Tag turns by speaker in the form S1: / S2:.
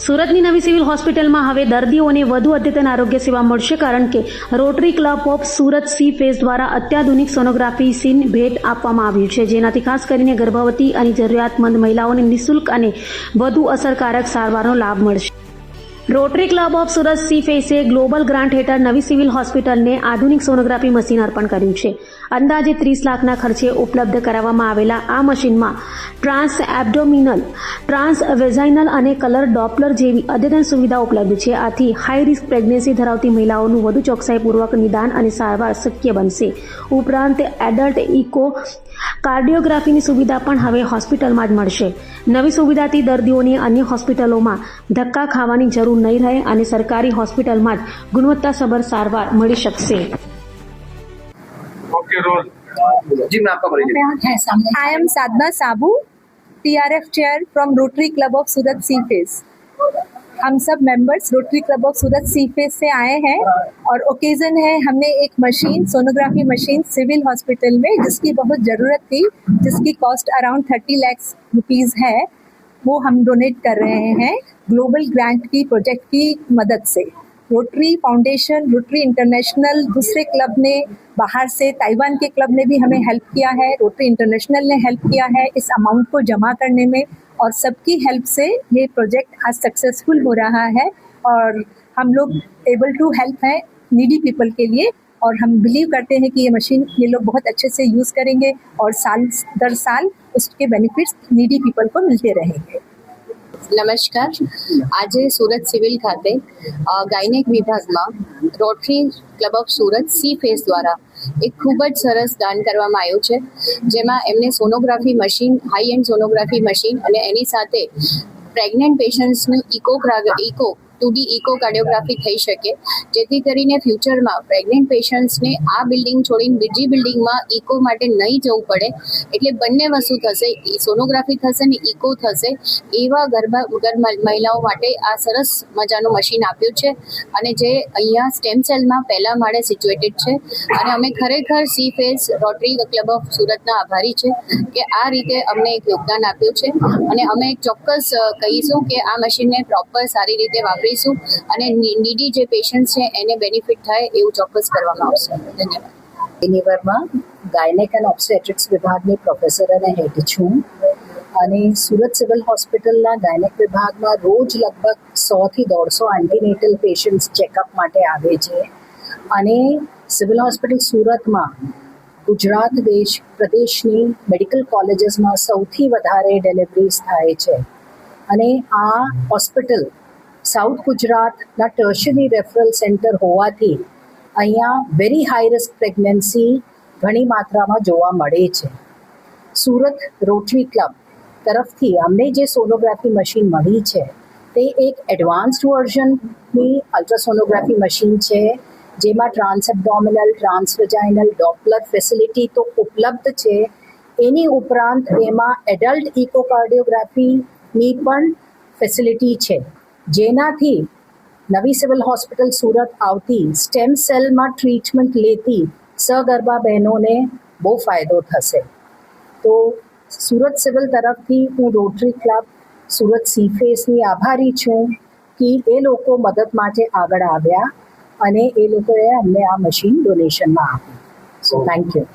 S1: સુરતની નવી સિવિલ હોસ્પિટલમાં હવે દર્દીઓને વધુ અદ્યતન આરોગ્ય સેવા મળશે, કારણ કે rotary Club of Surat C face દ્વારા અત્યાધુનિક સોનોગ્રાફી સીન ભેટ આપવામાં આવ્યું છે, જેનાથી ખાસ કરીને ગર્ભવતી અને જરૂરિયાતમંદ મહિલાઓને નિઃશુલ્ક અને વધુ અસરકારક સારવારનો લાભ મળશે. Rotary Club of Surat Sea ફેસે ગ્લોબલ ગ્રાન્ટ હેઠળ નવી સિવિલ હોસ્પિટલને આધુનિક સોનોગ્રાફી મશીન અર્પણ કર્યું છે. અંદાજે 30 લાખના ખર્ચે ઉપલબ્ધ કરાવવામાં આવેલા આ મશીનમાં ટ્રાન્સ એબ્ડોમિનલ, ટ્રાન્સ વેજાઇનલ અને કલર ડોપલર જેવી અદ્યતન સુવિધાઓ ઉપલબ્ધ છે. આથી હાઈ રિસ્ક પ્રેગ્નન્સી ધરાવતી મહિલાઓનું વધુ ચોકસાઈપૂર્વક નિદાન અને સારવાર શક્ય બનશે. ઉપરાંત એડલ્ટ ઇકો કાર્ડિયોગ્રાફીની સુવિધા પણ હવે હોસ્પિટલમાં જ મળશે. નવી સુવિધાથી દર્દીઓને અન્ય હોસ્પિટલોમાં ધક્કા ખાવાની જરૂર નહીં રહે અને સરકારી હોસ્પિટલમાં જ ગુણવત્તાસભર સારવાર મળી શકશે.
S2: I am Sadna Sabu, TRF chair from Rotary Club of Surat Sea Face. हम सब members Rotary club of Surat sea face से आए हैं और ओकेजन है, हमने एक machine, sonography machine civil hospital में जिसकी बहुत ज़रूरत थी, जिसकी कॉस्ट अराउंड 30 लाख रुपीज़ है, वो हम डोनेट कर रहे हैं ग्लोबल ग्रांट की प्रोजेक्ट की मदद से. रोटरी फाउंडेशन, रोटरी इंटरनेशनल, दूसरे क्लब ने बाहर से, ताइवान के क्लब ने भी हमें हेल्प किया है, रोटरी इंटरनेशनल ने हेल्प किया है इस अमाउंट को जमा करने में, और सबकी हेल्प से ये प्रोजेक्ट आज सक्सेसफुल हो रहा है और हम लोग एबल टू हेल्प हैं नीडी पीपल के लिए. और हम बिलीव करते हैं कि ये मशीन ये लोग बहुत अच्छे से यूज़ करेंगे और साल दर साल उसके बेनिफिट्स नीडी पीपल को मिलते रहेंगे.
S3: નમસ્કાર. આજે સુરત સિવિલ ખાતે ગાયનેક વિભાગમાં rotary Club of Surat C face દ્વારા એક ખૂબ જ સરસ દાન કરવામાં આવ્યું છે, જેમાં એમને sonography machine, high and sonography machine અને એની સાથે pregnant પેશન્ટ્સનું eco 2D eco cardiography થઈ શકે, જેથી કરીને ફ્યુચરમાં પ્રેગ્નન્ટ પેશન્ટ્સને આ બિલ્ડિંગ છોડીને બીજી બિલ્ડિંગમાં ઇકો માટે નહીં જવું પડે. એટલે બંને વસ્તુ થશે, સોનોગ્રાફી થશે ને ઇકો થશે. એવા ગર્ભ મહિલાઓ માટે આ સરસ મજાનું મશીન આપ્યું છે અને જે અહીંયા સ્ટેમ સેલમાં પહેલા માળે સિચ્યુએટેડ છે. અને અમે ખરેખર C face rotary Club of સુરતના આભારી છે કે આ રીતે અમને એક યોગદાન આપ્યું છે. અને અમે ચોક્કસ કહીશું કે આ મશીનને પ્રોપર સારી રીતે વાપરીશું અને નીડી જે પેશન્ટ છે એને બેનિફિટ થાય એવું ચોક્કસ કરવામાં આવશે. ધન્યવાદ.
S4: યુનિવરમાં ગાયનેક એન્ડ ઓબ્સ્ટેટ્રિક્સ વિભાગની પ્રોફેસર અને હેડ છું અને સુરત સિવિલ હોસ્પિટલના ગાયનેક વિભાગમાં રોજ લગભગ 100 થી 150 એન્ટીનેટલ પેશન્ટ્સ ચેકઅપ માટે આવે છે. અને સિવિલ હોસ્પિટલ સુરતમાં ગુજરાત પ્રદેશની મેડિકલ કોલેજીસમાં સૌથી વધારે ડિલિવરીઝ થાય છે. અને આ હોસ્પિટલ સાઉથ ગુજરાતના ટર્શરી રેફરલ સેન્ટર હોવાથી અહીંયા વેરી હાઈ રિસ્ક પ્રેગ્નન્સી ઘણી માત્રામાં જોવા મળે છે. સુરત રોટરી ક્લબ તરફથી અમને જે સોનોગ્રાફી મશીન મળી છે તે એક એડવાન્સ્ડ વર્ઝનની અલ્ટ્રાસોનોગ્રાફી મશીન છે, જેમાં trans abdominal, trans વેજાઇનલ, Doppler facility તો ઉપલબ્ધ છે. એની ઉપરાંત એમાં એડલ્ટ ઇકોકાર્ડિયોગ્રાફીની પણ ફેસિલિટી છે, જેનાથી નવી સિવિલ હોસ્પિટલ સુરત આવતી સ્ટેમ સેલમાં ટ્રીટમેન્ટ લેતી સગર્ભા બહેનોને બહુ ફાયદો થશે. તો સુરત સિવિલ તરફથી હું રોટરી ક્લબ સુરત સી ફેસની આભારી છું કે એ લોકો મદદ માટે આગળ આવ્યા અને એ લોકોએ અમને આ મશીન ડોનેશનમાં આપ્યું. So thank you.